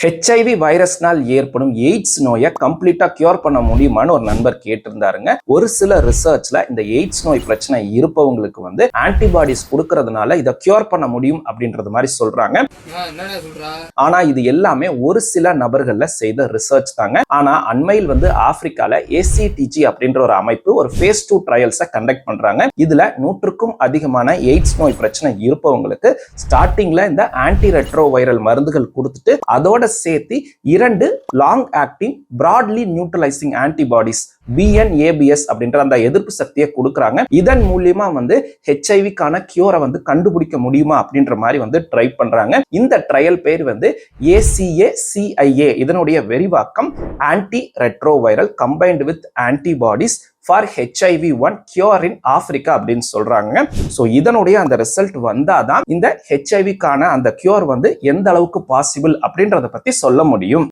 HIV வைரஸ்னால் ஏற்படும் AIDS நோயை கம்ப்ளீட்டா கியூர் பண்ண முடியுமான்னு ஒரு நண்பர் கேட்டிருந்தாருங்க. ஒரு சில ரிசர்ச்ல இந்த எய்ட்ஸ் நோய் பிரச்சனை இருப்பவங்களுக்கு ஆன்டிபாடிஸ் கொடுக்கறதுனால இதை கியூர் பண்ண முடியும் அப்படின்றது மாதிரி சொல்றாங்க. ஆனா இது எல்லாமே ஒரு சில நபர்கள்ல செய்த ரிசர்ச் தாங்க. ஆனா அண்மையில் ஆப்பிரிக்கால ஏசிடிஜி அப்படின்ற ஒரு அமைப்பு ஒரு phase 2 ட்ரையல்ஸை கண்டக்ட் பண்றாங்க. இதுல 100க்கும் அதிகமான எய்ட்ஸ் நோய் பிரச்சனை இருப்பவங்களுக்கு ஸ்டார்டிங்ல இந்த ஆன்டி ரெட்ரோ வைரல் மருந்துகள் கொடுத்துட்டு அதோட சேர்த்து 2 long acting Bradley neutralising antibodies BNABS அப்படின்ற அந்த எதிர்ப்பு சக்தியை கொடுக்கறாங்க. இதன் மூலியமா ஹெச்ஐவிக்கான கியூரை கண்டுபிடிக்க முடியுமா அப்படின்ற மாதிரி ட்ரை பண்றாங்க. இந்த ட்ரையல் பேர் ACA-CIA. இதனுடைய விரிவாக்கம் anti retro viral combined with antibodies for HIV-1 cure in Africa அப்படின்னு சொல்றாங்க. சோ இதனுடைய அந்த ரிசல்ட் வந்தாதான் இந்த ஹெச்ஐவிக்கான அந்த கியூர் எந்த அளவுக்கு பாசிபிள் அப்படின்றத பத்தி சொல்ல முடியும்.